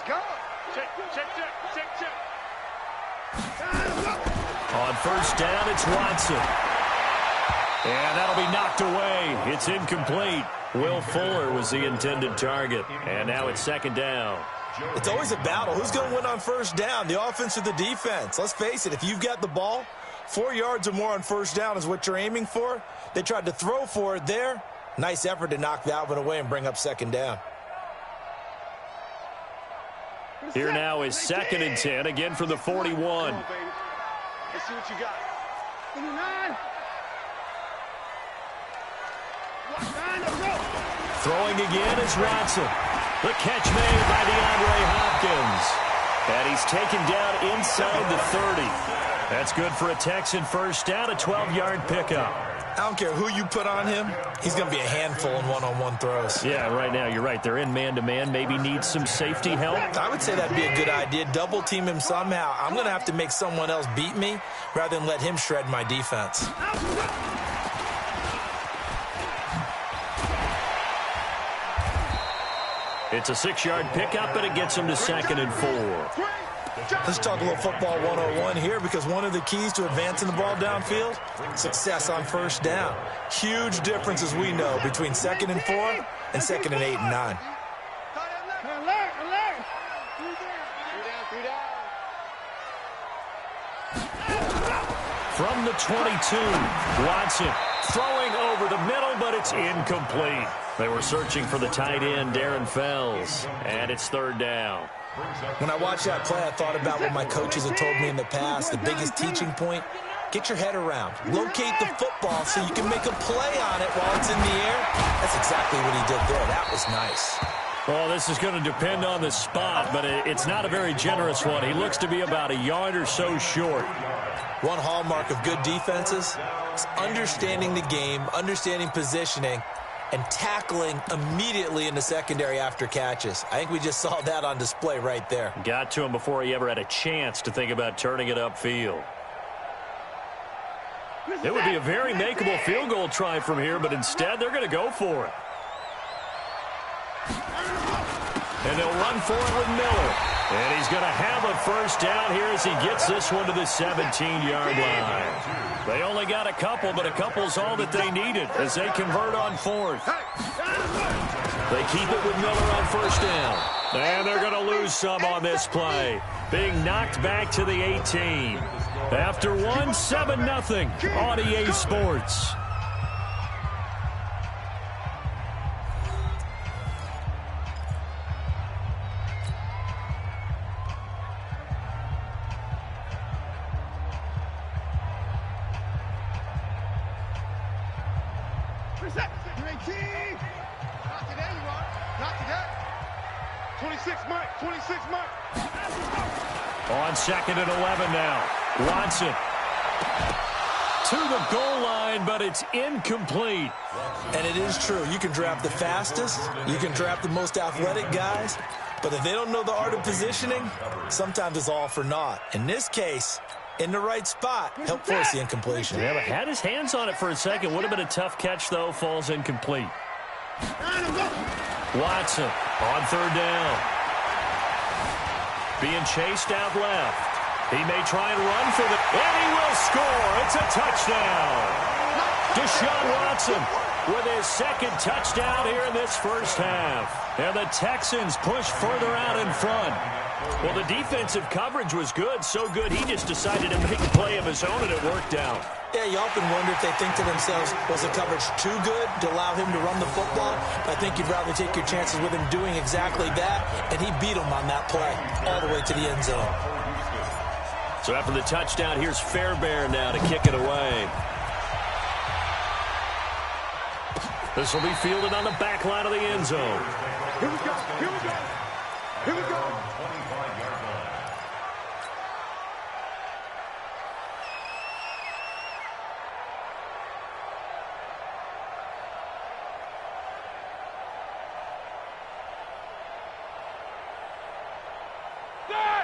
go. Check. On first down, it's Watson. And that'll be knocked away. It's incomplete. Will Fuller was the intended target. And now it's second down. It's always a battle. Who's going to win on first down, the offense or the defense? Let's face it, if you've got the ball, 4 yards or more on first down is what you're aiming for. They tried to throw for it there. Nice effort to knock that one away and bring up second down. Here now is second and 10, again from the 41. Come on, baby. Let's see what you got. 29. Throwing again is Watson. The catch made by DeAndre Hopkins. And he's taken down inside the 30. That's good for a Texan first down, a 12-yard pickup. I don't care who you put on him. He's going to be a handful in one-on-one throws. Yeah, right now, you're right. They're in man-to-man. Maybe needs some safety help. I would say that'd be a good idea. Double team him somehow. I'm going to have to make someone else beat me rather than let him shred my defense. It's a 6-yard pickup, and it gets him to second and 4. Let's talk a little football 101 here, because one of the keys to advancing the ball downfield, success on first down. Huge difference, as we know, between second and 4 and second and 8 and 9. From the 22, Watson throwing over the middle, but it's incomplete. They were searching for the tight end, Darren Fells, and it's third down. When I watched that play, I thought about what my coaches had told me in the past. The biggest teaching point, get your head around. Locate the football so you can make a play on it while it's in the air. That's exactly what he did there. That was nice. Well, this is going to depend on the spot, but it's not a very generous one. He looks to be about a yard or so short. One hallmark of good defenses is understanding the game, understanding positioning, and tackling immediately in the secondary after catches. I think we just saw that on display right there. Got to him before he ever had a chance to think about turning it upfield. It would be a very makeable field goal try from here, but instead they're going to go for it. And they'll run for it with Miller. And he's going to have a first down here as he gets this one to the 17-yard line. They only got a couple, but a couple's all that they needed as they convert on fourth. They keep it with Miller on first down. And they're going to lose some on this play, being knocked back to the 18. After one, 7-0 on EA Sports. On second and 11 now. Watson to the goal line, but it's incomplete. And it is true. You can draft the fastest. You can draft the most athletic guys. But if they don't know the art of positioning, sometimes it's all for naught. In this case, in the right spot, help force the incompletion. Yeah, but had his hands on it for a second. Would have been a tough catch, though. Falls incomplete. Watson on third down. Being chased out left. He may try and run for the... And he will score. It's a touchdown. Deshaun Watson with his second touchdown here in this first half. And the Texans push further out in front. Well, the defensive coverage was good. So good, he just decided to make a play of his own, and it worked out. Yeah, you often wonder if they think to themselves, was the coverage too good to allow him to run the football? I think you'd rather take your chances with him doing exactly that, and he beat him on that play all the way to the end zone. So after the touchdown, here's Fairbairn now to kick it away. This will be fielded on the back line of the end zone. Here we go. Here we go. Here we go.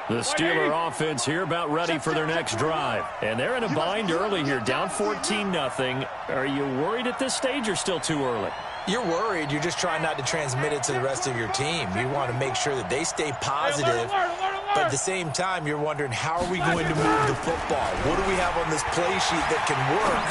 The Steeler offense here about ready for their next drive. And they're in a bind early here, down 14-0. Are you worried at this stage or still too early? You're worried. You're just trying not to transmit it to the rest of your team. You want to make sure that they stay positive. But at the same time, you're wondering, how are we going to move the football? What do we have on this play sheet that can work?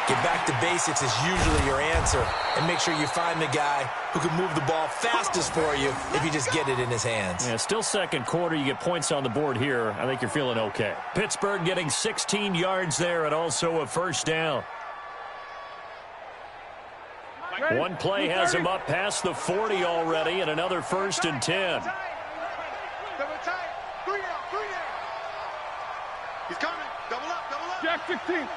Get back to basics is usually your answer. And make sure you find the guy who can move the ball fastest for you if you just get it in his hands. Yeah, still second quarter. You get points on the board here. I think you're feeling okay. Pittsburgh getting 16 yards there and also a first down. One play has him up past the 40 already and another 1st and 10. He's coming. Double up. Jack 16.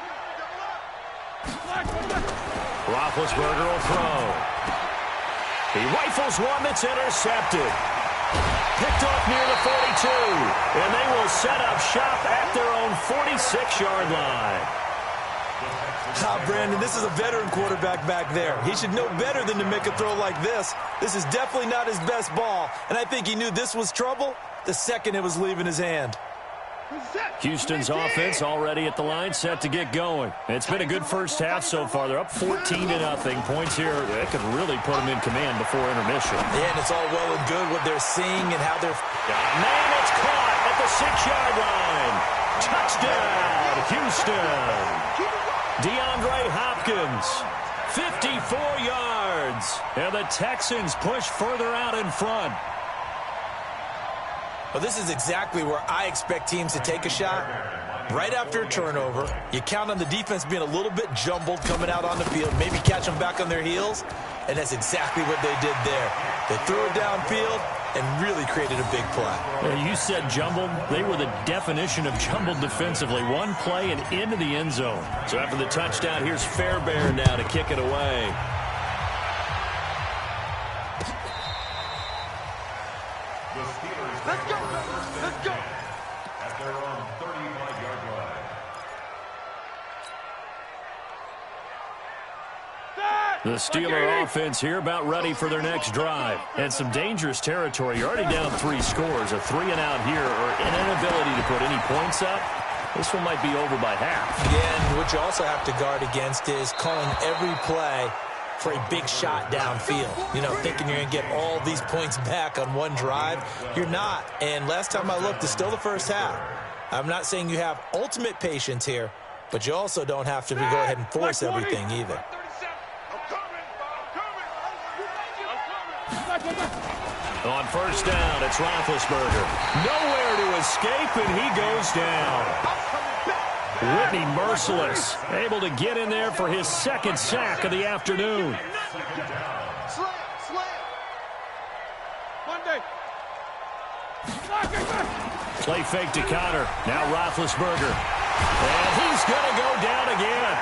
Roethlisberger will throw. He rifles one that's intercepted. Picked off near the 42. And they will set up shop at their own 46-yard line. Brandon, this is a veteran quarterback back there. He should know better than to make a throw like this. This is definitely not his best ball. And I think he knew this was trouble the second it was leaving his hand. Houston's offense already at the line, set to get going. It's been a good first half so far. They're up 14-0. Points here, that could really put them in command before intermission. Yeah, and it's all well and good what they're seeing and how they're... Man, it's caught at the 6-yard line. Touchdown, Houston. DeAndre Hopkins, 54 yards. And the Texans push further out in front. Well, this is exactly where I expect teams to take a shot. Right after a turnover, you count on the defense being a little bit jumbled coming out on the field, maybe catch them back on their heels, and that's exactly what they did there. They threw it downfield and really created a big play. You said jumbled. They were the definition of jumbled defensively. One play and into the end zone. So after the touchdown, here's Fairbairn now to kick it away. Let's go. At their own 35-yard line. The Steeler offense here about ready for their next drive. And some dangerous territory. You're already down 3 scores. A 3-and-out here or an inability to put any points up. This one might be over by half. Again, what you also have to guard against is calling every play for a big shot downfield. You know, thinking you're going to get all these points back on one drive. You're not. And last time I looked, it's still the first half. I'm not saying you have ultimate patience here, but you also don't have to go ahead and force everything either. On first down, it's Roethlisberger. Nowhere to escape, and he goes down. Whitney merciless, able to get in there for his 2nd sack of the afternoon. Slam. Monday. Play fake to Connor. Now Roethlisberger. And he's going to go down again.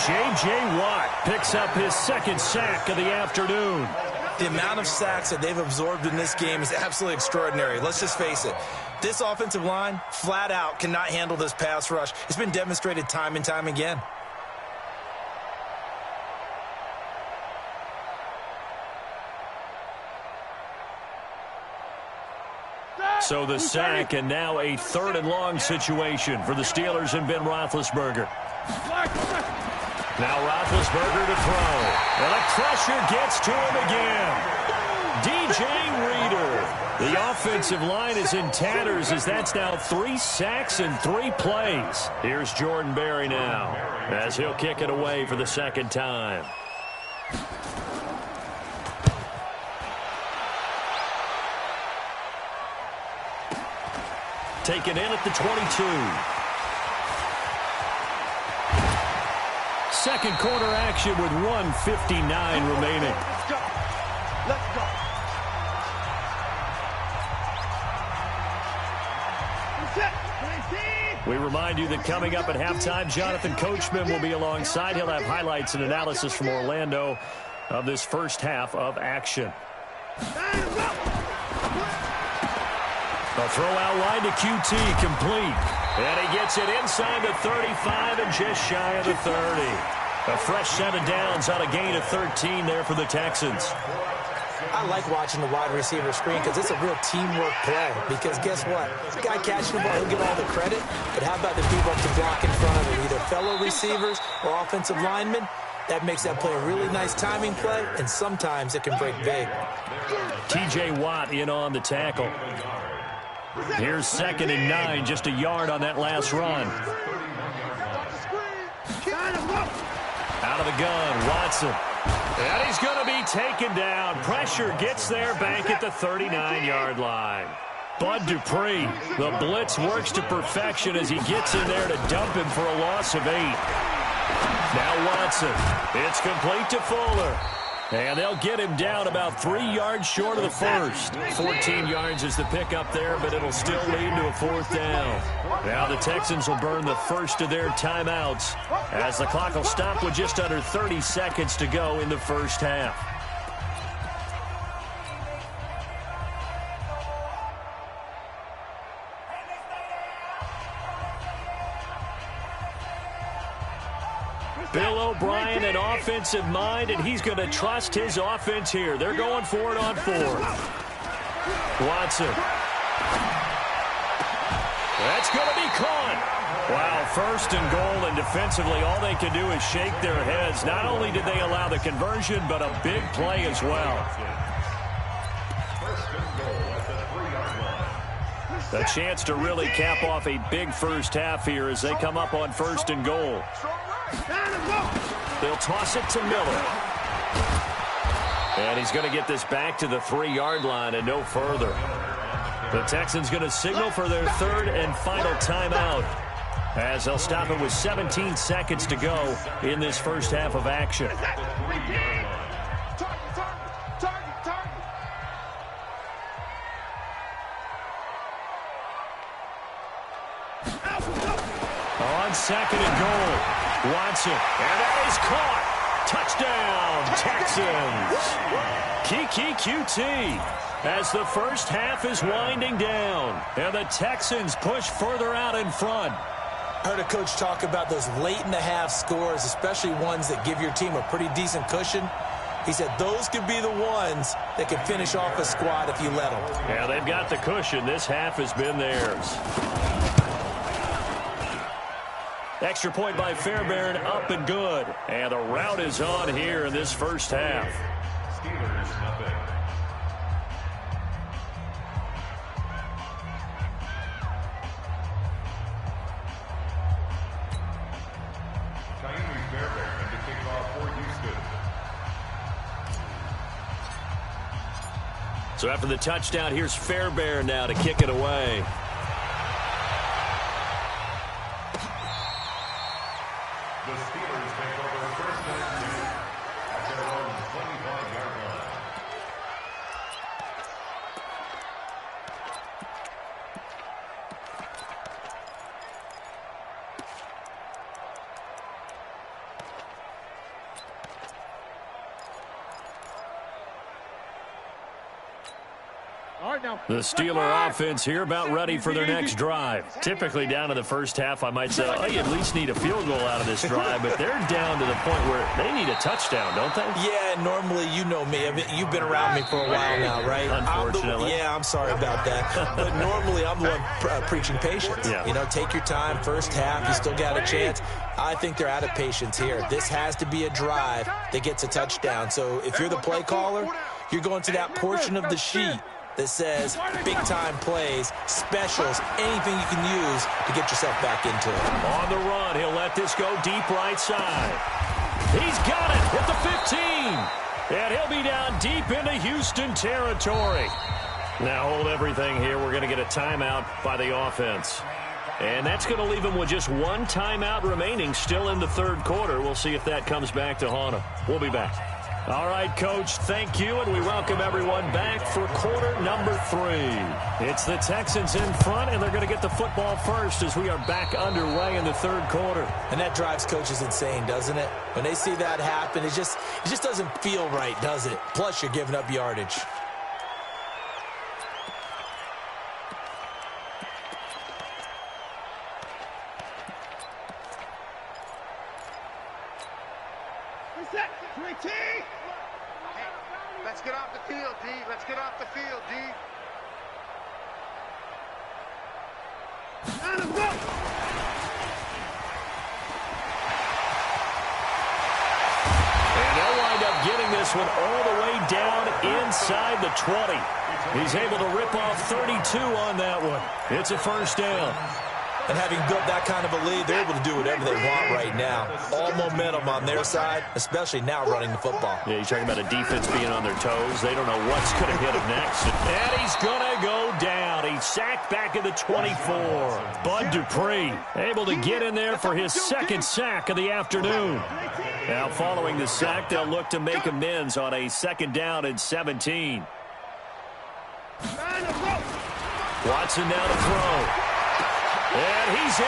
J.J. Watt picks up his 2nd sack of the afternoon. The amount of sacks that they've absorbed in this game is absolutely extraordinary. Let's just face it. This offensive line, flat out, cannot handle this pass rush. It's been demonstrated time and time again. So the sack, and now a 3rd and long situation for the Steelers and Ben Roethlisberger. Now Roethlisberger to throw. And the pressure gets to him again. DJ Reader. The offensive line is in tatters as that's now 3 sacks in 3 plays. Here's Jordan Berry now as he'll kick it away for the 2nd time. Taken in at the 22. 2nd quarter action with 1:59 remaining. Let's go. We remind you that coming up at halftime, Jonathan Coachman will be alongside. He'll have highlights and analysis from Orlando of this first half of action. A throw out line to QT, complete. And he gets it inside the 35 and just shy of the 30. A fresh set of downs on a gain of 13 there for the Texans. I like watching the wide receiver screen because it's a real teamwork play. Because guess what? The guy catching the ball, he'll get all the credit. But how about the people up to block in front of him, either fellow receivers or offensive linemen? That makes that play a really nice timing play, and sometimes it can break big. T.J. Watt in on the tackle. Here's 2nd and 9, just a yard on that last run. Out of the gun, Watson. And he's going to be taken down. Pressure gets there, back at the 39-yard line. Bud Dupree, the blitz works to perfection as he gets in there to dump him for a loss of 8. Now Watson. It's complete to Fuller. And they'll get him down about 3 yards short of the first. 14 yards is the pickup there, but it'll still lead to a 4th down. Now the Texans will burn the first of their timeouts as the clock will stop with just under 30 seconds to go in the first half. Bill O'Brien, an offensive mind, and he's going to trust his offense here. They're going for it on 4th. Watson. That's going to be caught. Wow, 1st and goal, and defensively all they can do is shake their heads. Not only did they allow the conversion, but a big play as well. A chance to really cap off a big first half here as they come up on 1st and goal. They'll toss it to Miller. And he's going to get this back to the 3-yard line and no further. The Texans going to signal for their 3rd and final timeout as they'll stop it with 17 seconds to go in this first half of action. On 2nd and goal. Watson, and that is caught. Touchdown, Texans. Kiki QT as the first half is winding down, and the Texans push further out in front. I heard a coach talk about those late-in-the-half scores, especially ones that give your team a pretty decent cushion. He said those could be the ones that can finish off a squad if you let them. Yeah, they've got the cushion. This half has been theirs. Extra point by Fairbairn, up and good. And the route is on here in this first half. Steelers, nothing. Fairbairn to kick off for Houston. So after the touchdown, here's Fairbairn now to kick it away. The Steelers take over 1st and 2 at their own 25-yard line. The Steeler offense here about ready for their next drive. Typically down to the first half, I might say, oh, you at least need a field goal out of this drive, but they're down to the point where they need a touchdown, don't they? Yeah, normally, you know me. I mean, you've been around me for a while now, right? Unfortunately. I'm sorry about that. But normally, I'm the one preaching patience. Yeah. You know, take your time, first half, you still got a chance. I think they're out of patience here. This has to be a drive that gets a touchdown. So if you're the play caller, you're going to that portion of the sheet that says big-time plays, specials, anything you can use to get yourself back into it. On the run, he'll let this go deep right side. He's got it at the 15. And he'll be down deep into Houston territory. Now hold everything here. We're going to get a timeout by the offense. And that's going to leave him with just one timeout remaining still in the third quarter. We'll see if that comes back to haunt him. We'll be back. All right, Coach, thank you, and we welcome everyone back for quarter number 3. It's the Texans in front, and they're going to get the football first as we are back underway in the third quarter. And that drives coaches insane, doesn't it? When they see that happen, it just doesn't feel right, does it? Plus, you're giving up yardage. Let's get off the field, D. Let's get off the field, D. And let's go. And they'll wind up getting this one all the way down inside the 20. He's able to rip off 32 on that one. It's a first down. And having built that kind of a lead, they're able to do whatever they want right now. All momentum on their side, especially now running the football. Yeah, you're talking about a defense being on their toes. They don't know what's going to hit him next. And he's going to go down. He's sacked back at the 24. Bud Dupree able to get in there for his second sack of the afternoon. Now, following the sack, they'll look to make amends on a second down and 17. Watson now to throw. And he's in.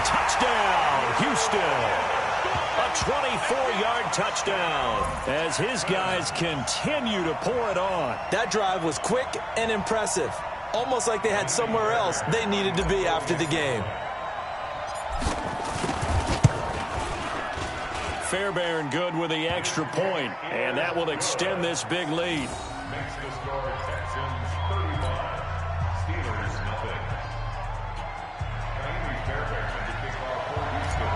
Touchdown, Houston. A 24-yard touchdown as his guys continue to pour it on. That drive was quick and impressive. Almost like they had somewhere else they needed to be after the game. Fairbairn good with the extra point, and that will extend this big lead. Makes the score Texans 35, Steelers nothing. Henry Fairbairn to kick off for Houston.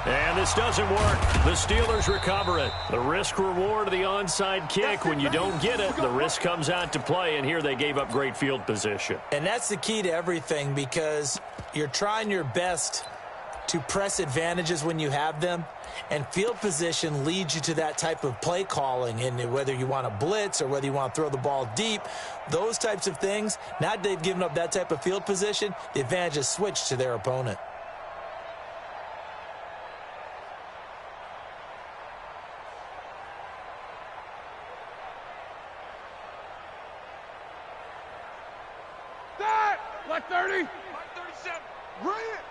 And this doesn't work. The Steelers recover it. The risk-reward of the onside kick, when you don't get it, the risk comes out to play, and here they gave up great field position. And that's the key to everything, because you're trying your best to press advantages when you have them, and field position leads you to that type of play calling. And whether you want to blitz or whether you want to throw the ball deep, those types of things, now that they've given up that type of field position, the advantage is switched to their opponent. Black 30. Black 37. Bring it.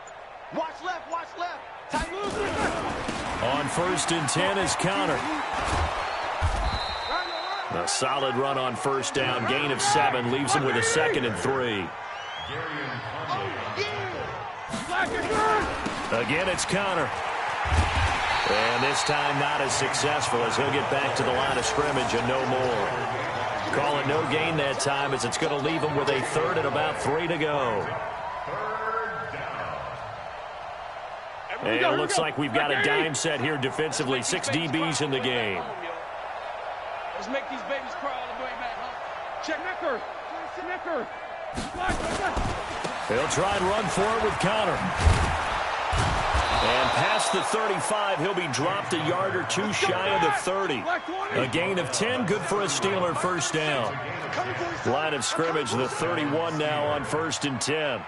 Watch left. Watch left. Tight loose. On first and 10 is counter. A solid run on first down. Gain of 7 leaves him with a 2nd and 3. Again, it's counter. And this time not as successful as he'll get back to the line of scrimmage and no more. Call it no gain that time as it's going to leave him with a 3rd and about 3 to go. And it looks like we've got a dime set here defensively. 6 DBs in the game. Let's make these babies cry all the way back, huh? Check Necker. He'll try and run for it with counter. And past the 35, he'll be dropped a yard or 2 shy of the 30. A gain of 10, good for a Steeler first down. Line of scrimmage, the 31 now on first and 10.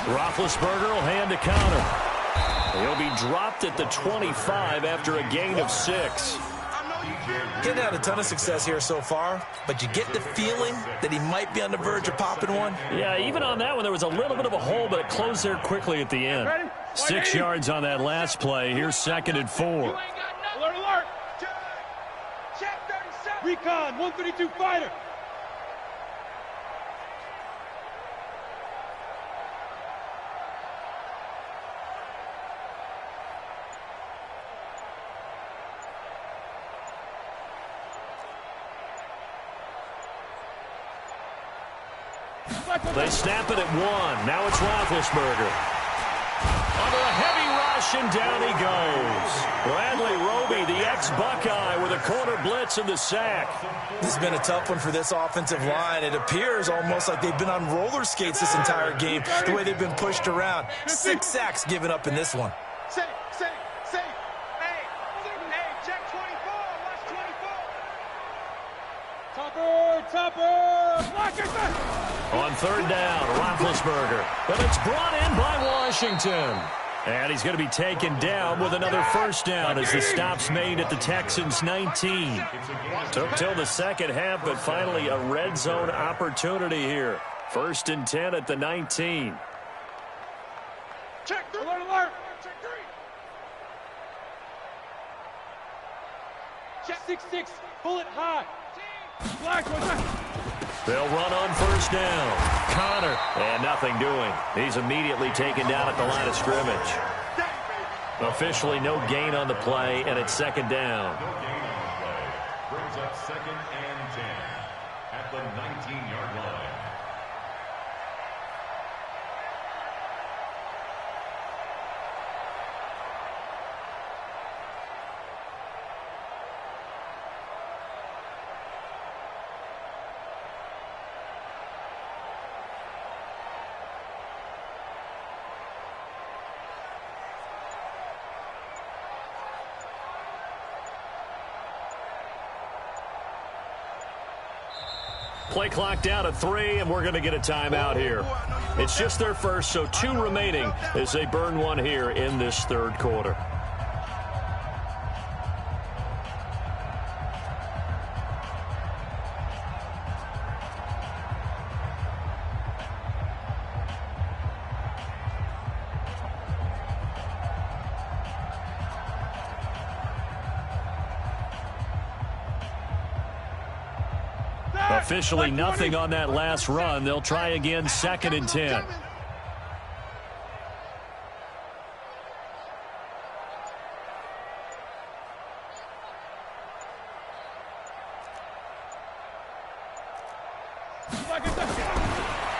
Roethlisberger will hand to counter. He'll be dropped at the 25 after a gain of 6. Getting had a ton of success here so far, but you get the feeling that he might be on the verge of popping one. Yeah, even on that one, there was a little bit of a hole, but it closed there quickly at the end. 6 yards on that last play. Here's 2nd and 4. Alert, alert. Check 37. Recon, 132 fighter. They snap it at 1. Now it's Roethlisberger. Under a heavy rush, and down he goes. Bradley Roby, the ex-Buckeye, with a corner blitz and the sack. This has been a tough one for this offensive line. It appears almost like they've been on roller skates this entire game, the way they've been pushed around. 6 sacks given up in this one. Say. Hey, check 24. Watch 24. Topper. Block it. On 3rd down, Roethlisberger. But it's brought in by Washington. And he's going to be taken down with another first down as the stop's made at the Texans' 19. Took till the second half, but finally a red zone opportunity here. 1st and 10 at the 19. Check 3. Alert. Check 3. Check 6-6. Pull it high. Black. They'll run on first down. Connor, and nothing doing. He's immediately taken down at the line of scrimmage. Officially no gain on the play, and it's second down. No gain on the play. Brings up 2nd and 10 at the 19-yard line. Play clock down to 3, and we're going to get a timeout here. It's just their first, so 2 remaining as they burn one here in this third quarter. Officially nothing on that last run. They'll try again, 2nd and 10.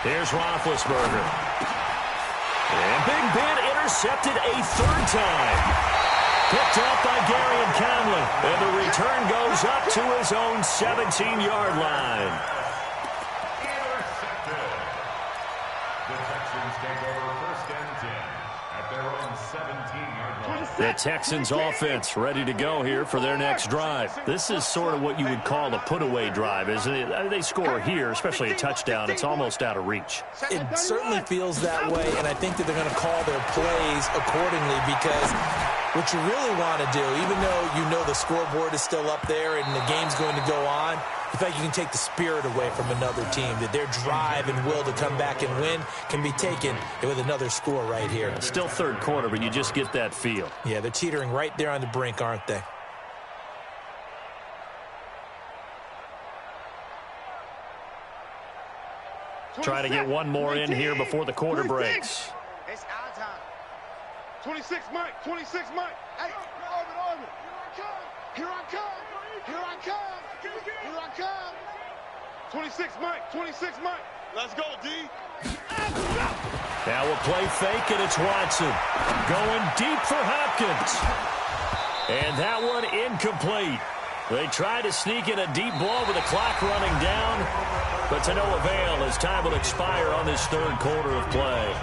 Here's Roethlisberger. And Big Ben intercepted a 3rd time. Picked up by Gary and Conley. And the return goes up to his own 17-yard line. Intercepted. The Texans take over 1st and 10 at their own 17-yard line. The Texans offense ready to go here for their next drive. This is sort of what you would call a put-away drive, isn't it? They score here, especially a touchdown. It's almost out of reach. It certainly feels that way, and I think that they're going to call their plays accordingly because what you really want to do, even though you know the scoreboard is still up there and the game's going to go on, you feel like you can take the spirit away from another team, that their drive and will to come back and win can be taken with another score right here. Still third quarter, but you just get that feel. Yeah, they're teetering right there on the brink, aren't they? Try to get one more in here before the quarter breaks. It's our time. 26, Mike. 26, Mike. Hey, Arvin. Here I come. Here I come. Here I come. 26, Mike. 26, Mike. Let's go, D. Now we'll play fake, and it's Watson. Going deep for Hopkins. And that one incomplete. They try to sneak in a deep ball with the clock running down, but to no avail as time will expire on this third quarter of play.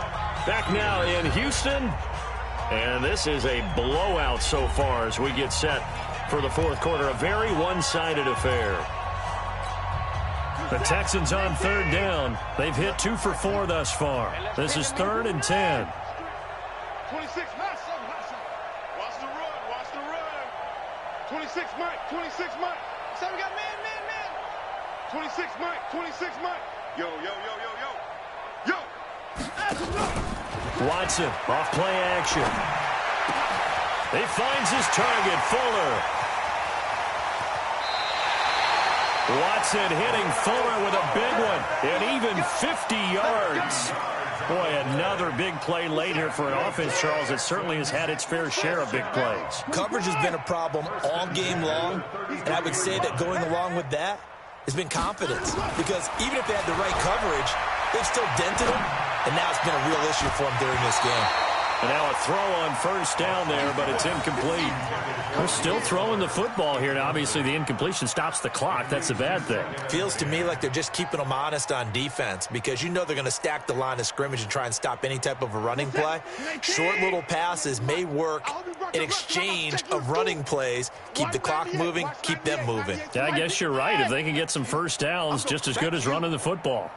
Back now in Houston, and this is a blowout so far as we get set for the fourth quarter. A very one-sided affair. The Texans on third down. They've hit 2 for 4 thus far. This is 3rd and 10. 26, watch the run. 26, Mike. 26, Mike. So we got man. 26, Mike. 26, Mike. Yo. Watson off play action. He finds his target, Fuller. Watson hitting Fuller with a big one, and even 50 yards. Boy, another big play late here for an offense, Charles. It certainly has had its fair share of big plays. Coverage has been a problem all game long, and I would say that going along with that has been confidence, because even if they had the right coverage, they've still dented them, and now it's been a real issue for them during this game. And now a throw on first down there, but it's incomplete. They're still throwing the football here. Now, obviously, the incompletion stops the clock. That's a bad thing. Feels to me like they're just keeping them honest on defense, because you know they're going to stack the line of scrimmage and try and stop any type of a running play. Short little passes may work in exchange of running plays. Keep the clock moving, keep them moving. Yeah, I guess you're right. If they can get some first downs, just as good as running the football.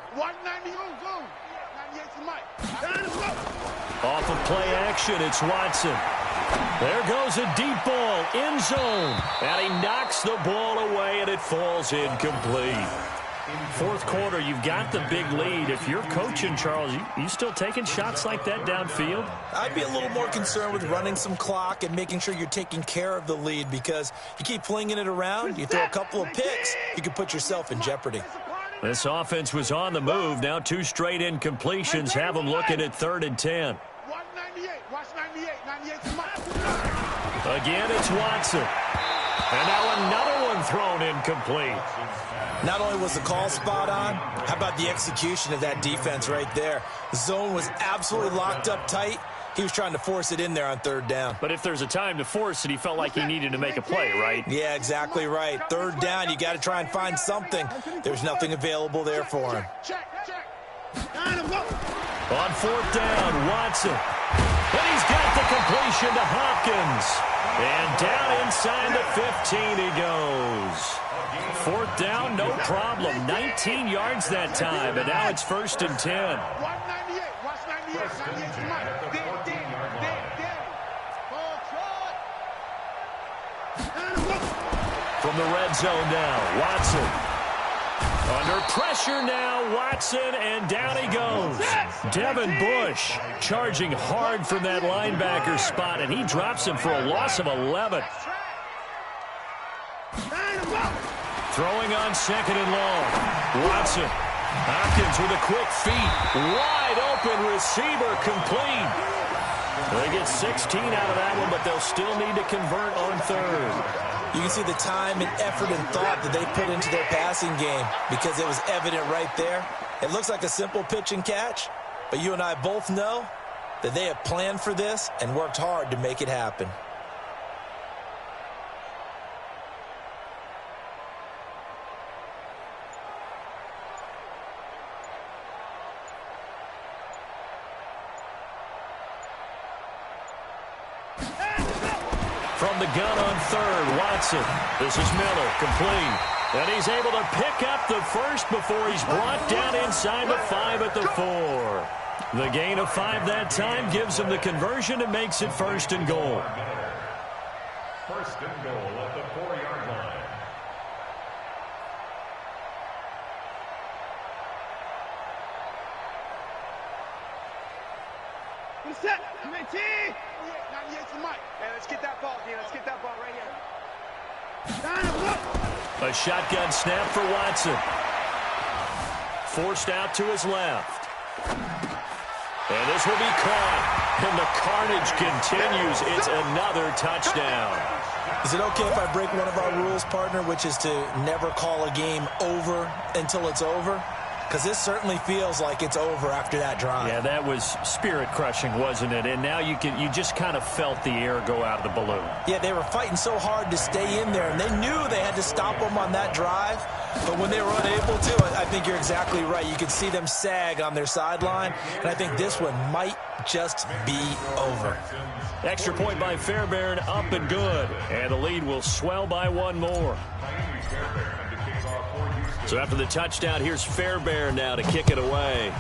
Off of play action, it's Watson. There goes a deep ball, end zone. And he knocks the ball away, and it falls incomplete. Fourth quarter, you've got the big lead. If you're coaching, Charles, you still taking shots like that downfield? I'd be a little more concerned with running some clock and making sure you're taking care of the lead, because you keep flinging it around, you throw a couple of picks, you can put yourself in jeopardy. This offense was on the move. Now 2 straight incompletions have them looking at 3rd and 10. Watch 98. Watch 98. 98's Mike. Again, it's Watson. And now another one thrown incomplete. Not only was the call spot on, how about the execution of that defense right there? The zone was absolutely locked up tight. He was trying to force it in there on 3rd down. But if there's a time to force it, he felt like he needed to make a play, right? Yeah, exactly right. 3rd down, you got to try and find something. There's nothing available there for him. On 4th down, Watson. And he's got the completion to Hopkins. And down inside the 15 he goes. 4th down, no problem. 19 yards that time, and now it's 1st and 10. Watch 98. Watch 98. 98's Mike. From the red zone now, Watson. Under pressure now, Watson, and down he goes. Devin Bush charging hard from that linebacker spot, and he drops him for a loss of 11. Throwing on 2nd and long. Watson. Hopkins with a quick feed. Wide open receiver complete. They get 16 out of that one, but they'll still need to convert on 3rd. You can see the time and effort and thought that they put into their passing game because it was evident right there. It looks like a simple pitch and catch, but you and I both know that they have planned for this and worked hard to make it happen. From the gun on 3rd, Watson. This is Miller, complete. And he's able to pick up the first before he's brought down inside the 5 at the 4. The gain of 5 that time gives him the conversion and makes it 1st and goal. 1st and goal at the 4-yard line. Set. 98's Mike. Hey, let's get that ball, dude. Let's get that ball right here. A shotgun snap for Watson. Forced out to his left. And this will be caught. And the carnage continues. It's another touchdown. Is it okay if I break one of our rules, partner, which is to never call a game over until it's over? Because this certainly feels like it's over after that drive. Yeah, that was spirit-crushing, wasn't it? And now you just kind of felt the air go out of the balloon. Yeah, they were fighting so hard to stay in there, and they knew they had to stop them on that drive. But when they were unable to, I think you're exactly right. You could see them sag on their sideline, and I think this one might just be over. Extra point by Fairbairn, up and good. And the lead will swell by 1 more. So after the touchdown, here's Fairbairn now to kick it away.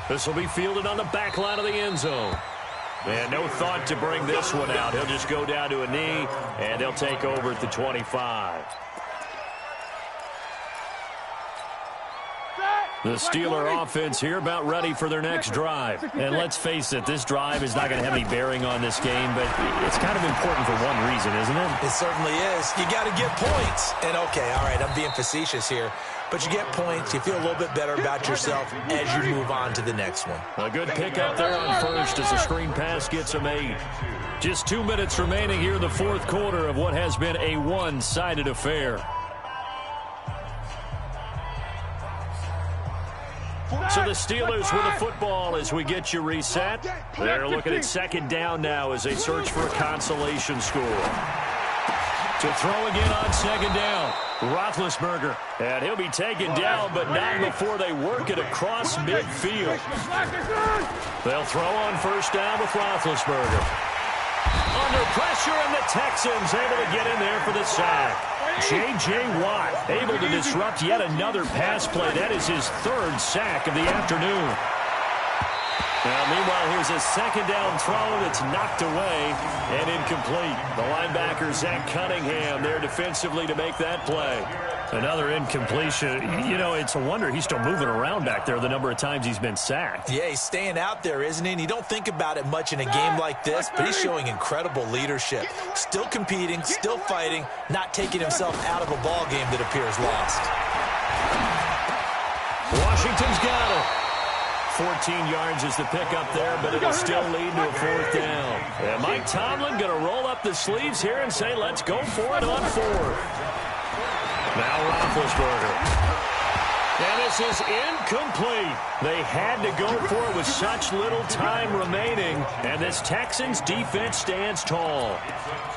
This will be fielded on the back line of the end zone. And no thought to bring this one out. He'll just go down to a knee, and they'll take over at the 25. The Steeler offense here about ready for their next drive. And let's face it, this drive is not going to have any bearing on this game, but it's kind of important for one reason, isn't it? It certainly is. You got to get points. And, okay, all right, I'm being facetious here. But you get points, you feel a little bit better about yourself as you move on to the next one. A good pickup there on 1st as the screen pass gets him 8. Just 2 minutes remaining here in the 4th quarter of what has been a one-sided affair. So the Steelers with the football as we get you reset. They're looking at 2nd down now as they search for a consolation score. To throw again on 2nd down, Roethlisberger. And he'll be taken down, but not before they work it across midfield. They'll throw on 1st down with Roethlisberger. Under pressure, and the Texans able to get in there for the sack. J.J. Watt able to disrupt yet another pass play. That is his 3rd sack of the afternoon. Now, meanwhile, here's a second down throw that's knocked away and incomplete. The linebacker, Zach Cunningham, there defensively to make that play. Another incompletion. You know, it's a wonder he's still moving around back there the number of times he's been sacked. Yeah, he's staying out there, isn't he? And you don't think about it much in a game like this, but he's showing incredible leadership. Still competing, still fighting, not taking himself out of a ball game that appears lost. Washington's got it. 14 yards is the pickup there, but it'll still lead to a fourth down. And Mike Tomlin going to roll up the sleeves here and say, let's go for it on fourth. Now Roethlisberger. And this is incomplete. They had to go for it with such little time remaining, and this Texans defense stands tall.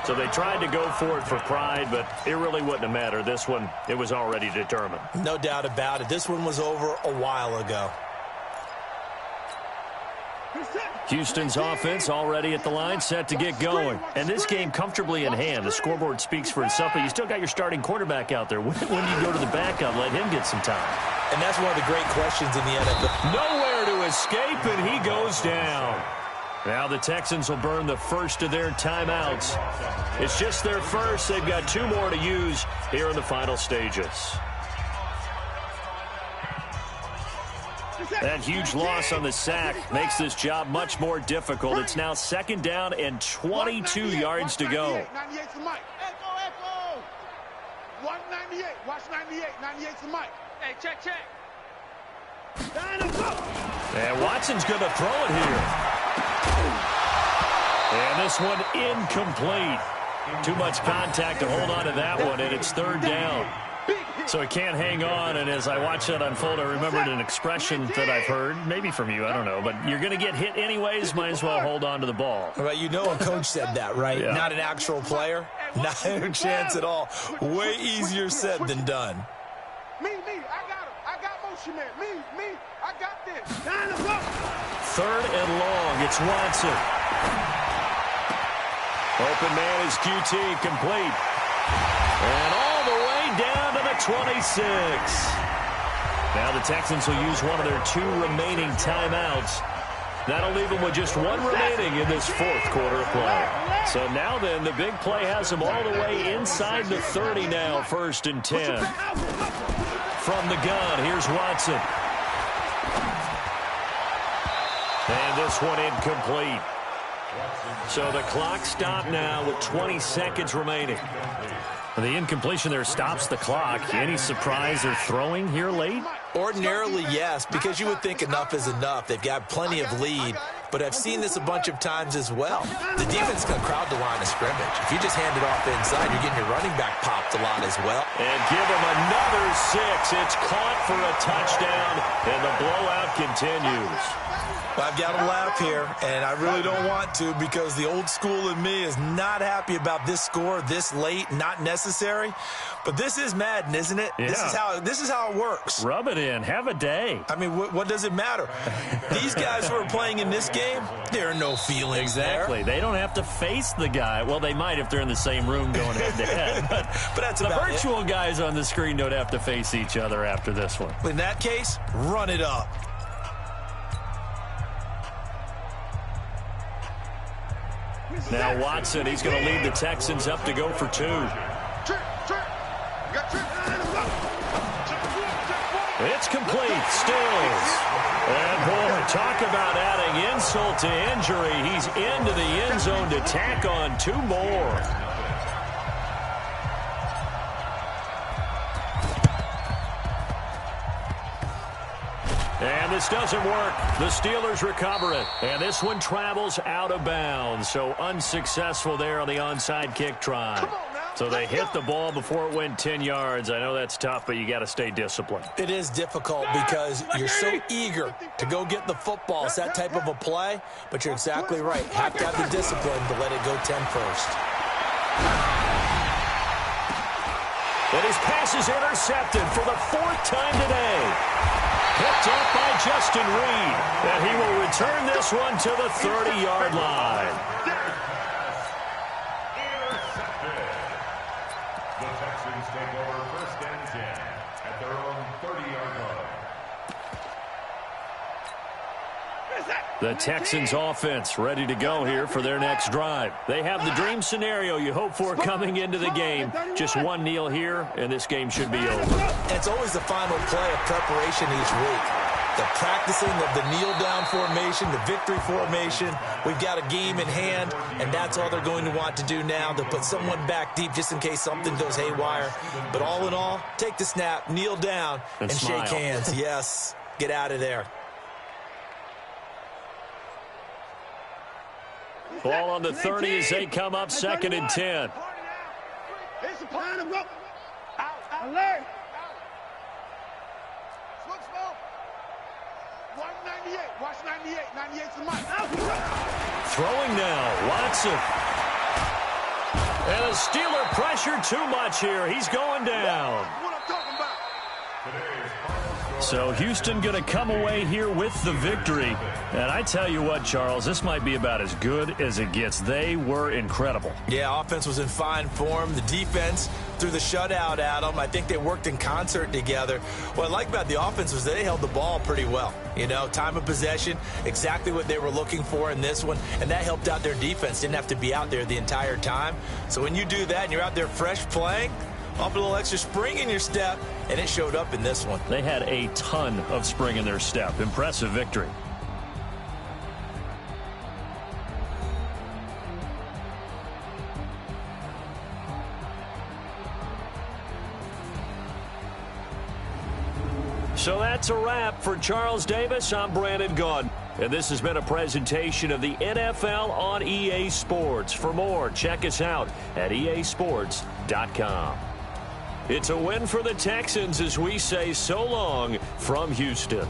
So they tried to go for it for pride, but it really wouldn't have mattered. This one, it was already determined. No doubt about it. This one was over a while ago. Houston's offense already at the line, set to get going. And this game comfortably in hand. The scoreboard speaks for itself, but you still got your starting quarterback out there. When do you go to the backup, let him get some time? And that's one of the great questions in the NFL. Nowhere to escape, and he goes down. Now the Texans will burn the first of their timeouts. It's just their first. They've got 2 more to use here in the final stages. That huge loss on the sack makes this job much more difficult. It's now second down and 22 yards to go. 98's the mic. Echo. Watch 98. Watch 98. 98's the mic. Hey, check. And Watson's going to throw it here. And this one incomplete. Too much contact to hold on to that one, and it's third down. So he can't hang on, and as I watch that unfold, I remembered an expression that I've heard, maybe from you, I don't know, but you're going to get hit anyways, might as well hold on to the ball. Well, you know a coach said that, right? Yeah. Not an actual player, not a chance at all. Way easier said than done. Me, I got him. I got motion man. Me, I got this. Third and long, it's Watson. Open man is QT, complete. And all the way down to the 26. Now the Texans will use one of their 2 remaining timeouts. That'll leave them with just 1 remaining in this fourth quarter of play. So now then, the big play has them all the way inside the 30 now, 1st and 10. From the gun, here's Watson. And this one incomplete. So the clock stopped now with 20 seconds remaining. The incompletion there stops the clock. Any surprise they're throwing here late? Ordinarily, yes, because you would think enough is enough. They've got plenty of lead, but I've seen this a bunch of times as well. The defense can crowd the line of scrimmage. If you just hand it off inside, you're getting your running back popped a lot as well. And give him another 6. It's caught for a touchdown, and the blowout continues. Well, I've got to laugh here, and I really don't want to because the old school in me is not happy about this score this late, not necessary. But this is Madden, isn't it? Yeah. This is how it works. Rub it in. Have a day. I mean, what does it matter? These guys who are playing in this game, there are no feelings Exactly. there. They don't have to face the guy. Well, they might if they're in the same room going head-to-head. But that's the about virtual guys on the screen don't have to face each other after this one. In that case, run it up. Now Watson, he's going to lead the Texans up to go for 2. It's complete, Stills. And boy, talk about adding insult to injury. He's into the end zone to tack on 2 more. And this doesn't work. The Steelers recover it. And this one travels out of bounds. So unsuccessful there on the onside kick try. So they hit the ball before it went 10 yards. I know that's tough, but you got to stay disciplined. It is difficult because you're so eager to go get the football. It's that type of a play, but you're exactly right. Have to have the discipline to let it go 10 first. And his pass is intercepted for the 4th time today. Picked up by Justin Reed. And he will return this one to the 30-yard line. Intercepted. The Texans take over 1st and 10 at their own 30-yard line. The Texans offense ready to go here for their next drive. They have the dream scenario you hope for coming into the game. Just one kneel here, and this game should be over. And it's always the final play of preparation each week. The practicing of the kneel-down formation, the victory formation. We've got a game in hand, and that's all they're going to want to do now. They'll put someone back deep just in case something goes haywire. But all in all, take the snap, kneel down, and shake hands. Yes, get out of there. Ball on the 30 as they come up 2nd and 10. It's a plan of go. Alert. Watch 98. Watch 98. 98's the mic. Throwing now, Watson. And a Steeler pressure too much here. He's going down. What I'm talking about. So Houston going to come away here with the victory. And I tell you what, Charles, this might be about as good as it gets. They were incredible. Yeah, offense was in fine form. The defense threw the shutout at them. I think they worked in concert together. What I like about the offense was they held the ball pretty well. You know, time of possession, exactly what they were looking for in this one. And that helped out their defense. Didn't have to be out there the entire time. So when you do that and you're out there fresh playing, off a little extra spring in your step, and it showed up in this one. They had a ton of spring in their step. Impressive victory. So that's a wrap for Charles Davis. I'm Brandon Gaudin. And this has been a presentation of the NFL on EA Sports. For more, check us out at easports.com. It's a win for the Texans as we say so long from Houston.